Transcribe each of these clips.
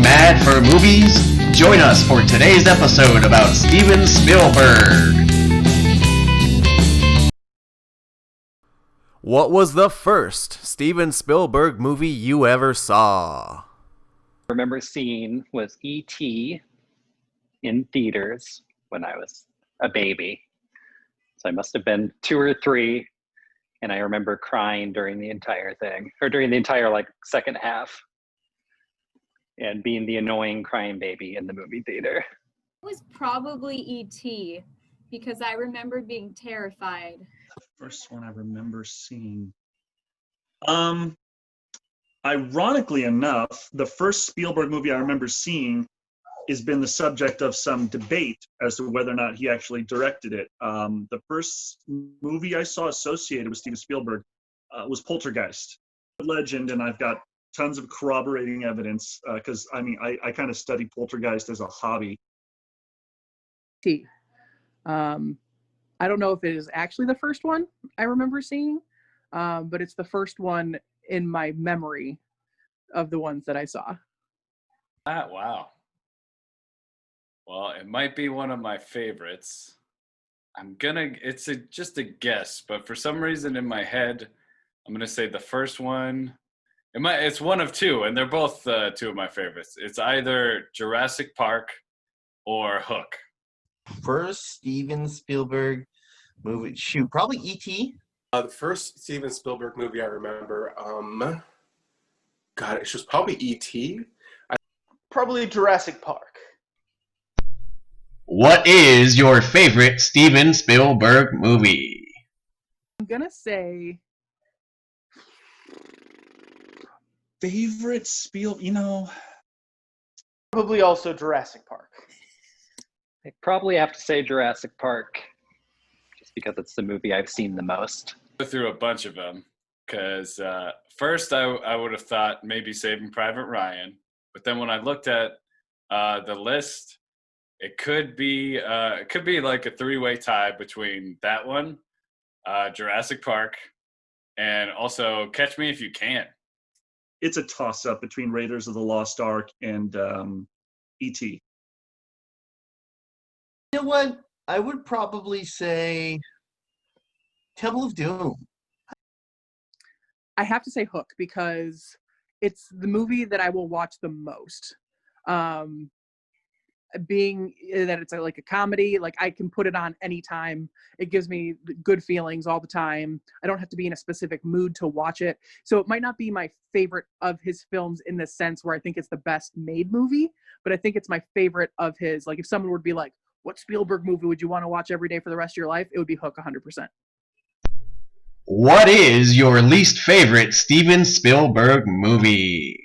mad for movies? Join us for today's episode about Steven Spielberg. What was the first Steven Spielberg movie you ever saw? I remember seeing was E.T. in theaters when I was a baby. So I must have been 2 or 3, and I remember crying during the entire thing, or during the entire second half, and being the annoying crying baby in the movie theater. It was probably E.T. because I remember being terrified. The first one I remember seeing. Ironically enough, the first Spielberg movie I remember seeing has been the subject of some debate as to whether or not he actually directed it. The first movie I saw associated with Steven Spielberg was Poltergeist. Legend, and I've got tons of corroborating evidence because I kind of study Poltergeist as a hobby. I don't know if it is actually the first one I remember seeing, but it's the first one in my memory of the ones that I saw. Wow. Well, it might be one of my favorites. It's just a guess, but for some reason in my head, I'm gonna say the first one. It's one of 2, and they're both 2 of my favorites. It's either Jurassic Park or Hook. First Steven Spielberg movie, probably E.T. The first Steven Spielberg movie I remember, it was probably E.T. Probably Jurassic Park. What is your favorite Steven Spielberg movie? I'm gonna say Favorite Probably also Jurassic Park. I probably have to say Jurassic Park, just because it's the movie I've seen the most. Go through a bunch of them, because first I would have thought maybe Saving Private Ryan, but then when I looked at the list, it could be like a 3-way tie between that one, Jurassic Park, and also Catch Me If You Can. It's a toss-up between Raiders of the Lost Ark and E.T. You know what? I would probably say Temple of Doom. I have to say Hook because it's the movie that I will watch the most. Being that it's like a comedy, I can put it on anytime. It gives me good feelings all the time. I don't have to be in a specific mood to watch it. So it might not be my favorite of his films in the sense where I think it's the best made movie, but I think it's my favorite of his. If someone would be like, what Spielberg movie would you want to watch every day for the rest of your life? It would be Hook 100%. What is your least favorite Steven Spielberg movie?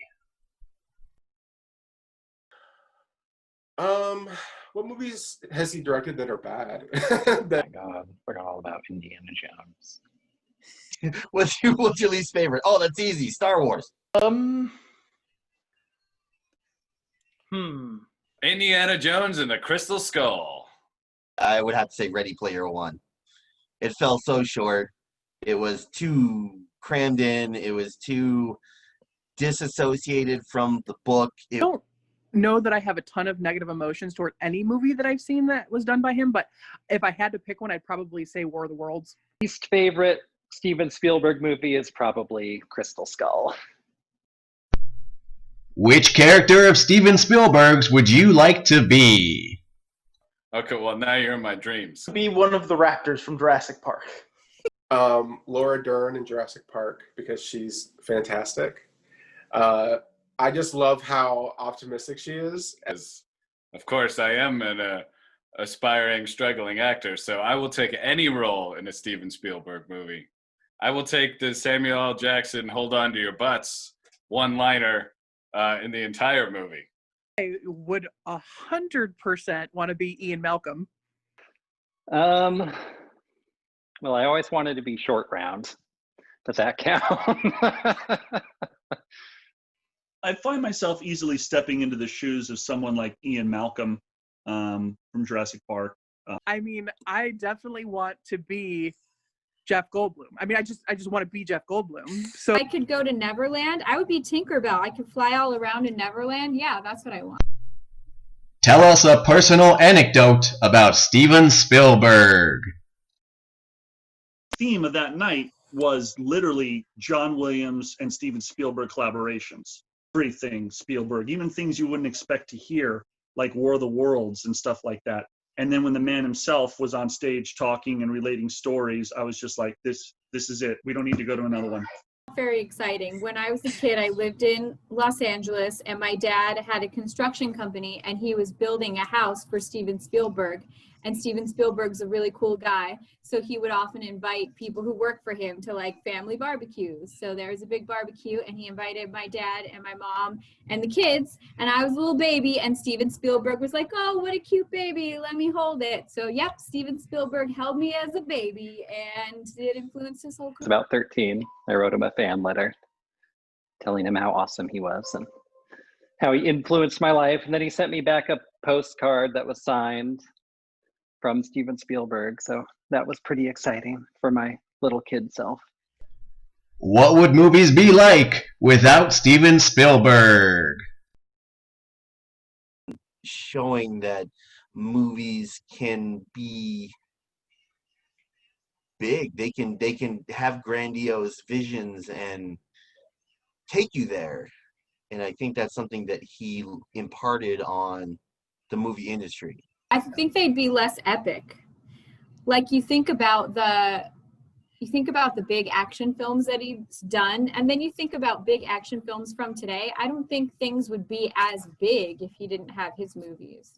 What movies has he directed that are bad? Oh my God, forgot all about Indiana Jones. What's your least favorite? Oh, that's easy. Star Wars. Indiana Jones and the Crystal Skull. I would have to say Ready Player One. It fell so short. It was too crammed in. It was too disassociated from the book. I don't know that I have a ton of negative emotions toward any movie that I've seen that was done by him, but if I had to pick one, I'd probably say War of the Worlds. Least favorite Steven Spielberg movie is probably Crystal Skull. Which character of Steven Spielberg's would you like to be? Okay, well now you're in my dreams. Be one of the raptors from Jurassic Park. Laura Dern in Jurassic Park because she's fantastic. I just love how optimistic she is. As, of course, I am an aspiring, struggling actor, so I will take any role in a Steven Spielberg movie. I will take the Samuel L. Jackson "Hold On to Your Butts" one-liner in the entire movie. I would 100% want to be Ian Malcolm. Well, I always wanted to be Short Round. Does that count? I find myself easily stepping into the shoes of someone like Ian Malcolm from Jurassic Park. I definitely want to be Jeff Goldblum. I mean, I just want to be Jeff Goldblum. So I could go to Neverland. I would be Tinkerbell. I could fly all around in Neverland. Yeah, that's what I want. Tell us a personal anecdote about Steven Spielberg. The theme of that night was literally John Williams and Steven Spielberg collaborations. Everything Spielberg, even things you wouldn't expect to hear, like War of the Worlds and stuff like that. And then when the man himself was on stage talking and relating stories, I was just like, this is it. We don't need to go to another one. Very exciting. When I was a kid, I lived in Los Angeles, and my dad had a construction company, and he was building a house for Steven Spielberg. And Steven Spielberg's a really cool guy, so he would often invite people who work for him to like family barbecues. So there was a big barbecue, and he invited my dad and my mom and the kids, and I was a little baby, and Steven Spielberg was like, "Oh, what a cute baby, let me hold it." So yep, Steven Spielberg held me as a baby, and it influenced his whole career. About 13, I wrote him a fan letter telling him how awesome he was and how he influenced my life. And then he sent me back a postcard that was signed from Steven Spielberg. So that was pretty exciting for my little kid self. What would movies be like without Steven Spielberg? Showing that movies can be big. They can have grandiose visions and take you there. And I think that's something that he imparted on the movie industry. I think they'd be less epic. Like you think about the big action films that he's done, and then you think about big action films from today. I don't think things would be as big if he didn't have his movies.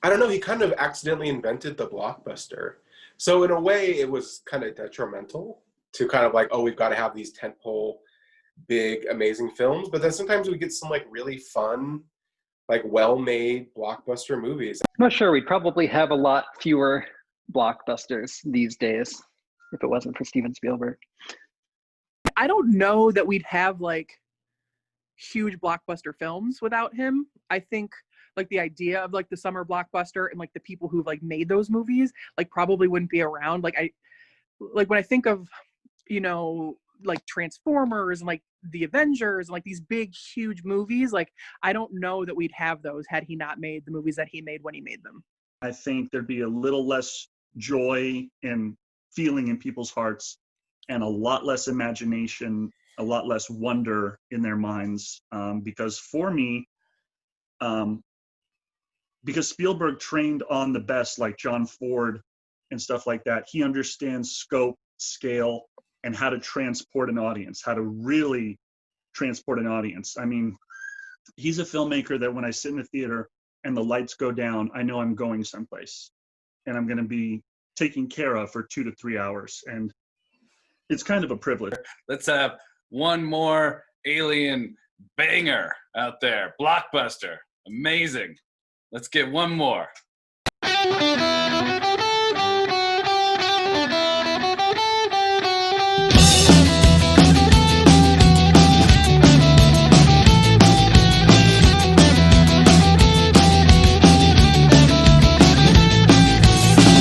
I don't know, he kind of accidentally invented the blockbuster. So in a way, it was kind of detrimental to kind of like, oh, we've got to have these tentpole, big, amazing films. But then sometimes we get some like really fun, like well-made blockbuster movies. I'm not sure. We'd probably have a lot fewer blockbusters these days if it wasn't for Steven Spielberg. I don't know that we'd have like huge blockbuster films without him. I think like the idea of like the summer blockbuster and like the people who've like made those movies like probably wouldn't be around. Like when I think of, you know, like Transformers and like the Avengers and like these big huge movies, like I don't know that we'd have those had he not made the movies that he made when he made them. I think there'd be a little less joy and feeling in people's hearts and a lot less imagination, a lot less wonder in their minds. Because for me, because Spielberg trained on the best, like John Ford and stuff like that, he understands scope, scale, and how to transport an audience, how to really transport an audience. I mean, he's a filmmaker that when I sit in the theater and the lights go down, I know I'm going someplace and I'm going to be taken care of for 2 to 3 hours. And it's kind of a privilege. Let's have one more alien banger out there. Blockbuster. Amazing. Let's get one more.